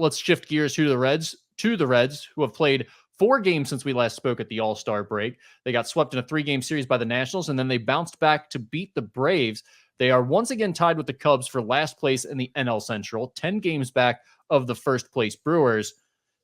let's shift gears to the Reds, who have played 4 games since we last spoke at the All-Star break. They got swept in a 3-game series by the Nationals, and then they bounced back to beat the Braves. They are once again tied with the Cubs for last place in the NL Central, 10 games back of the first place Brewers.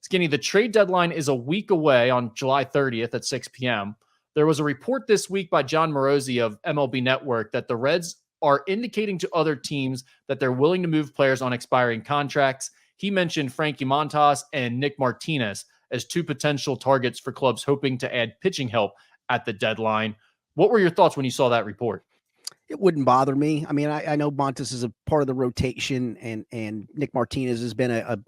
Skinny, the trade deadline is a week away on July 30th at 6 p.m. There was a report this week by John Morosi of MLB Network that the Reds are indicating to other teams that they're willing to move players on expiring contracts. He mentioned Frankie Montas and Nick Martinez as 2 potential targets for clubs hoping to add pitching help at the deadline. What were your thoughts when you saw that report? It wouldn't bother me. I mean, I know Montas is a part of the rotation, and Nick Martinez has been a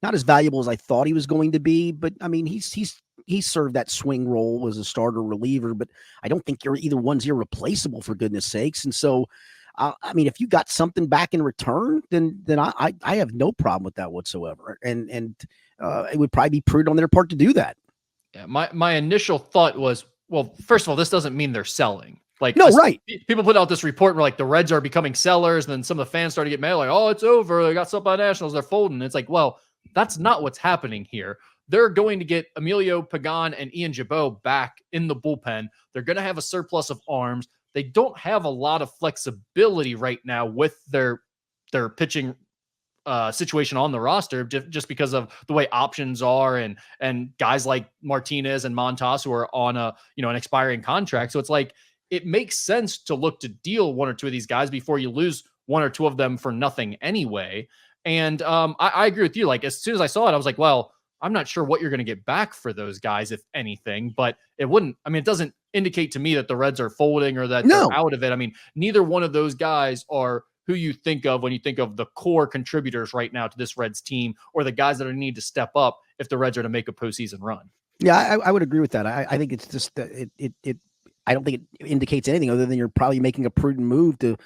not as valuable as I thought he was going to be, but I mean, he's served that swing role as a starter reliever, but I don't think either one's irreplaceable, for goodness sakes. And so, I mean, if you got something back in return, then I have no problem with that whatsoever. And it would probably be prudent on their part to do that. Yeah, my initial thought was, well, first of all, this doesn't mean they're selling. Like, no, right. People put out this report and were like, the Reds are becoming sellers. And then some of the fans started to get mad, like, oh, it's over. They got something by Nationals. They're folding. It's like, well, that's not what's happening here. They're going to get Emilio Pagan and Ian Gibaut back in the bullpen. They're going to have a surplus of arms. They don't have a lot of flexibility right now with their pitching situation on the roster, just because of the way options are and guys like Martinez and Montas who are on an expiring contract. So it's like, it makes sense to look to deal 1 or 2 of these guys before you lose 1 or 2 of them for nothing anyway. And I agree with you. Like, as soon as I saw it, I was like, well, I'm not sure what you're going to get back for those guys, if anything, but it doesn't indicate to me that the Reds are folding or that they're out of it. I mean, neither one of those guys are who you think of when you think of the core contributors right now to this Reds team, or the guys that are need to step up if the Reds are to make a postseason run. Yeah, I would agree with that. I think it's just I don't think it indicates anything other than you're probably making a prudent move to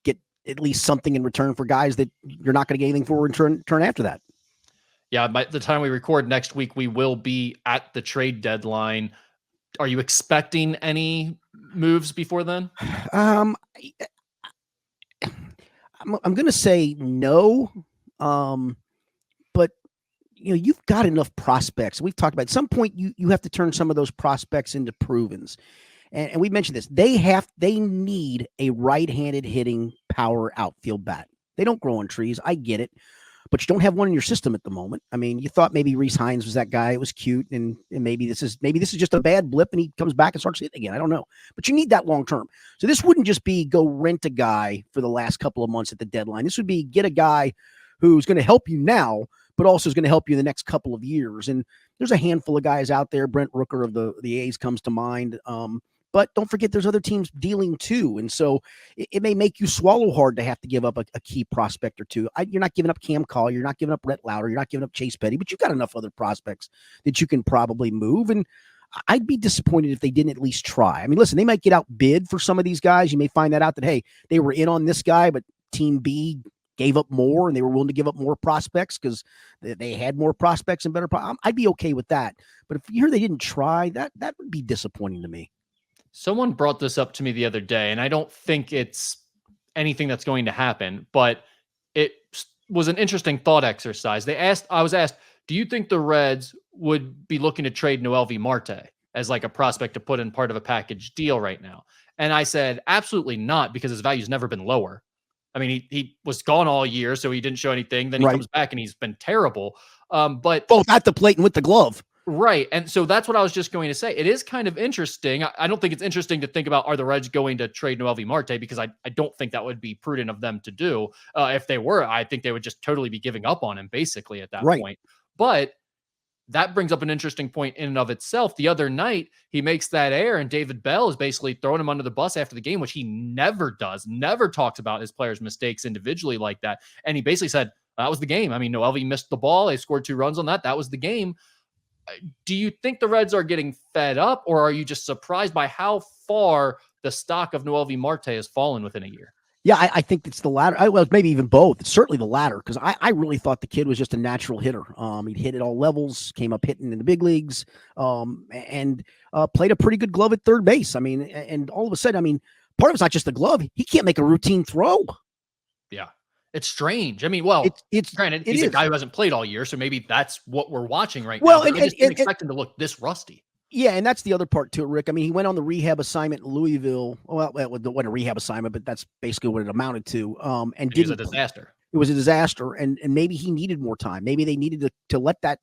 get at least something in return for guys that you're not going to get anything for in turn after that. Yeah, by the time we record next week, we will be at the trade deadline. Are you expecting any moves before then? I'm going to say no, but you've got enough prospects. We've talked about at some point you have to turn some of those prospects into provens. And we mentioned this. They need a right-handed hitting power outfield bat. They don't grow on trees. I get it. But you don't have one in your system at the moment. I mean, you thought maybe Reese Hines was that guy. It was cute, and maybe this is just a bad blip, and he comes back and starts hitting again. I don't know. But you need that long term. So this wouldn't just be go rent a guy for the last couple of months at the deadline. This would be get a guy who's going to help you now, but also is going to help you in the next couple of years. And there's a handful of guys out there. Brent Rooker of the A's comes to mind. But don't forget there's other teams dealing too. And so it may make you swallow hard to have to give up a key prospect or two. You're not giving up Cam Call. You're not giving up Rhett Lauder. You're not giving up Chase Petty, but you've got enough other prospects that you can probably move. And I'd be disappointed if they didn't at least try. I mean, listen, they might get outbid for some of these guys. You may find that out that, hey, they were in on this guy, but Team B gave up more and they were willing to give up more prospects because they had more prospects and better. I'd be okay with that. But if you hear they didn't try, that would be disappointing to me. Someone brought this up to me the other day, and I don't think it's anything that's going to happen, but it was an interesting thought exercise. I was asked, do you think the Reds would be looking to trade Noelvi Marte as like a prospect to put in part of a package deal right now? And I said, absolutely not, because his value's never been lower. I mean, he was gone all year, so he didn't show anything. Then he comes back and he's been terrible. But both at the plate and with the glove. Right. And so that's what I was just going to say. It is kind of interesting. I don't think it's interesting to think about, are the Reds going to trade Noelvi Marte? Because I don't think that would be prudent of them to do. If they were, I think they would just totally be giving up on him basically at that point. But that brings up an interesting point in and of itself. The other night, he makes that error, and David Bell is basically throwing him under the bus after the game, which he never does, never talks about his players' mistakes individually like that. And he basically said, that was the game. I mean, Noelvi missed the ball. They scored 2 runs on that. That was the game. Do you think the Reds are getting fed up, or are you just surprised by how far the stock of Noelvi Marte has fallen within a year? Yeah, I think it's the latter. Well, maybe even both. It's certainly the latter, because I really thought the kid was just a natural hitter. He'd hit at all levels, came up hitting in the big leagues, and played a pretty good glove at third base. I mean, and all of a sudden, I mean, part of it's not just the glove. He can't make a routine throw. Yeah. It's strange. I mean, well, It's granted, it he's a is. guy who hasn't played all year, so maybe that's what we're watching right now, Well, but I just didn't expect him to look this rusty. yeah, and that's the other part to it, Rick. I mean, he went on the rehab assignment in Louisville. Well, it wasn't a rehab assignment, but that's basically what it amounted to. And He was a didn't. disaster. It was a disaster, and maybe he needed more time. Maybe they needed to let that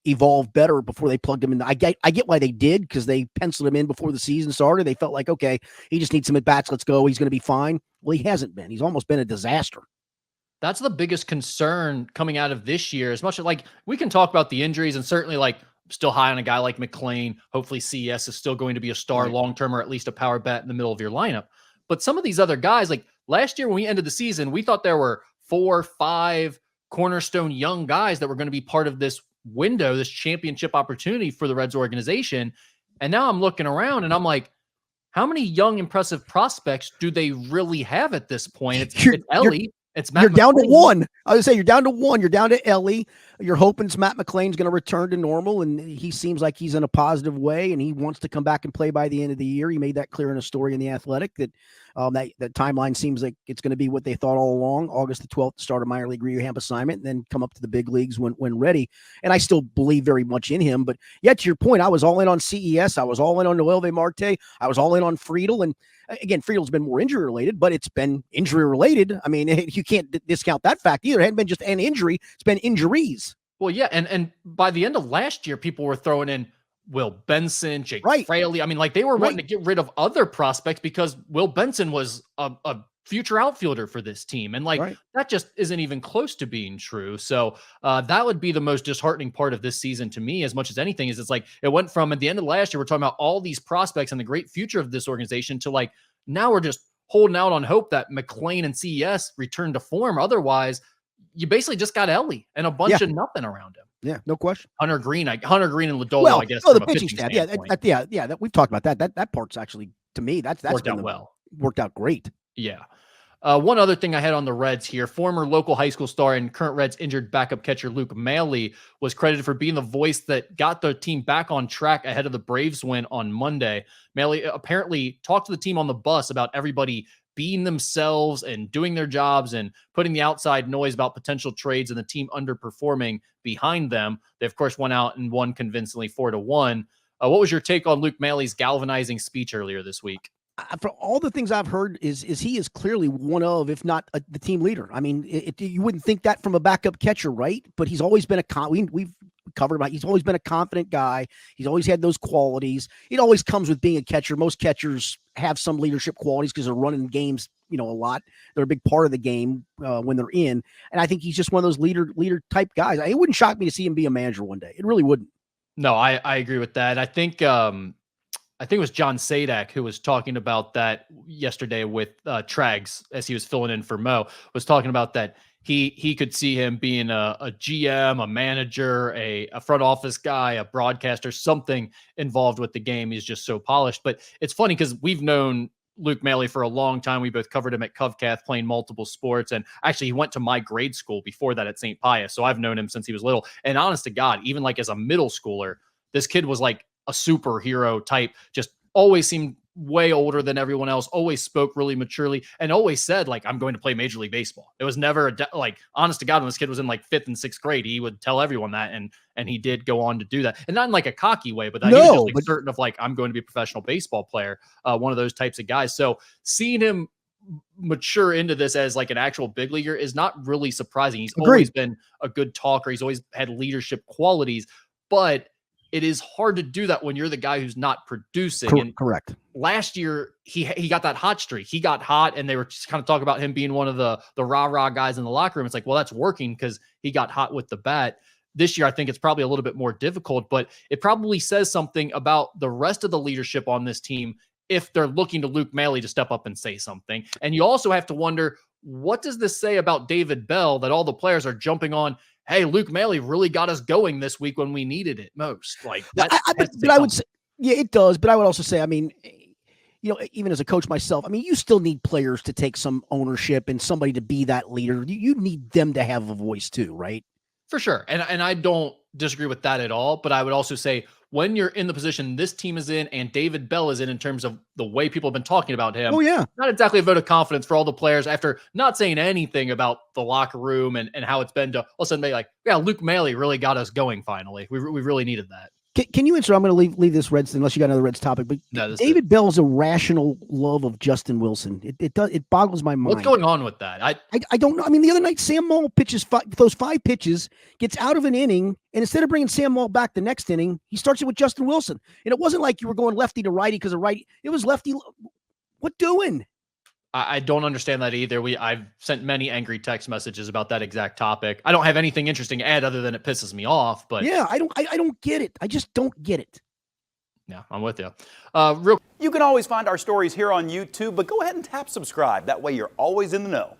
evolve better before they plugged him in. I get why they did, because they penciled him in before the season started. They felt like, okay, he just needs some at bats. Let's go. He's going to be fine. Well, he hasn't been. He's almost been a disaster. That's the biggest concern coming out of this year. As much as like we can talk about the injuries, and certainly like still high on a guy like McClain. Hopefully CS is still going to be a star long-term, or at least a power bat in the middle of your lineup. But some of these other guys, like last year when we ended the season, we thought there were 4 or 5 cornerstone young guys that were going to be part of this window, this championship opportunity for the Reds organization. And now I'm looking around and I'm like, how many young, impressive prospects do they really have at this point? It's Ellie. It's Matt. You're down to one. I would say you're down to one. You're down to Ellie. You're hoping Matt McClain's going to return to normal, and he seems like he's in a positive way, and he wants to come back and play by the end of the year. He made that clear in a story in The Athletic that that timeline seems like it's going to be what they thought all along. August the 12th, start a minor league rehab assignment, and then come up to the big leagues when ready. And I still believe very much in him. But yet, to your point, I was all in on CES. I was all in on Noel Marte. I was all in on Friedel. And again, Friedel's been more injury related, but it's been injury related. I mean, you can't discount that fact either. It hadn't been just an injury; it's been injuries. Well, yeah, and by the end of last year, people were throwing in Will Benson, Jake Fraley. I mean, like they were wanting to get rid of other prospects because Will Benson was a future outfielder for this team, and like that just isn't even close to being true. So that would be the most disheartening part of this season to me, as much as anything. Is it's like it went from at the end of last year, we're talking about all these prospects and the great future of this organization, to like now we're just holding out on hope that McClain and CES return to form. Otherwise, you basically just got Ellie and a bunch of nothing around him. Yeah, no question. Hunter Green and Lodolo, I guess. Well, the pitching staff. Yeah, that we've talked about that part's actually, to me, that's worked out well. Worked out great. Yeah. One other thing I had on the Reds here, former local high school star and current Reds injured backup catcher Luke Maley was credited for being the voice that got the team back on track ahead of the Braves win on Monday. Maley apparently talked to the team on the bus about everybody being themselves and doing their jobs and putting the outside noise about potential trades and the team underperforming behind them. They, of course, went out and won convincingly 4-1. What was your take on Luke Maley's galvanizing speech earlier this week? For all the things I've heard, is he is clearly one of, if not the team leader. I mean, you wouldn't think that from a backup catcher, right? But he's always been we've covered about. He's always been a confident guy. He's always had those qualities. It always comes with being a catcher. Most catchers have some leadership qualities because they're running games, a lot. They're a big part of the game when they're in. And I think he's just one of those leader type guys. It wouldn't shock me to see him be a manager one day. It really wouldn't. No, I agree with that. I think it was John Sadak who was talking about that yesterday with Trags as he was filling in for Mo, was talking about that he could see him being a GM, a manager, a front office guy, a broadcaster, something involved with the game. He's just so polished. But it's funny because we've known Luke Maley for a long time. We both covered him at Covcath playing multiple sports. And actually he went to my grade school before that at St. Pius. So I've known him since he was little. And honest to God, even like as a middle schooler, this kid was like a superhero type, just always seemed way older than everyone else, always spoke really maturely, and always said, like, I'm going to play Major League Baseball. It was never like, honest to God, when this kid was in like 5th and 6th grade, he would tell everyone that, and he did go on to do that. And not in like a cocky way, but that he was just like certain of like, I'm going to be a professional baseball player, one of those types of guys. So seeing him mature into this as like an actual big leaguer is not really surprising. He's always been a good talker. He's always had leadership qualities, but it is hard to do that when you're the guy who's not producing. Correct. Last year, he got that hot streak. He got hot, and they were just kind of talking about him being one of the rah-rah guys in the locker room. It's like, well, that's working because he got hot with the bat. This year, I think it's probably a little bit more difficult, but it probably says something about the rest of the leadership on this team if they're looking to Luke Maley to step up and say something. And you also have to wonder, what does this say about David Bell that all the players are jumping on? Hey, Luke Maley really got us going this week when we needed it most. Like that. But I would say, yeah, it does. But I would also say, I mean, even as a coach myself, I mean, you still need players to take some ownership and somebody to be that leader. You need them to have a voice too, right? For sure. And I don't disagree with that at all. But I would also say, when you're in the position this team is in and David Bell is in terms of the way people have been talking about him. Oh, yeah. Not exactly a vote of confidence for all the players after not saying anything about the locker room and how it's been to all of a sudden be like, yeah, Luke Maley really got us going finally. We really needed that. Can you answer? I'm going to leave this Reds unless you got another Reds topic. But No, David Bell's irrational love of Justin Wilson. It boggles my mind. What's going on with that? I don't know. I mean, the other night Sam Moll pitches those 5 pitches, gets out of an inning, and instead of bringing Sam Moll back the next inning, he starts it with Justin Wilson. And it wasn't like you were going lefty to righty because of righty. It was lefty. What doing? I don't understand that either. I've sent many angry text messages about that exact topic. I don't have anything interesting to add other than it pisses me off. But yeah, I don't get it. I just don't get it. Yeah, I'm with you. You can always find our stories here on YouTube, but go ahead and tap subscribe. That way you're always in the know.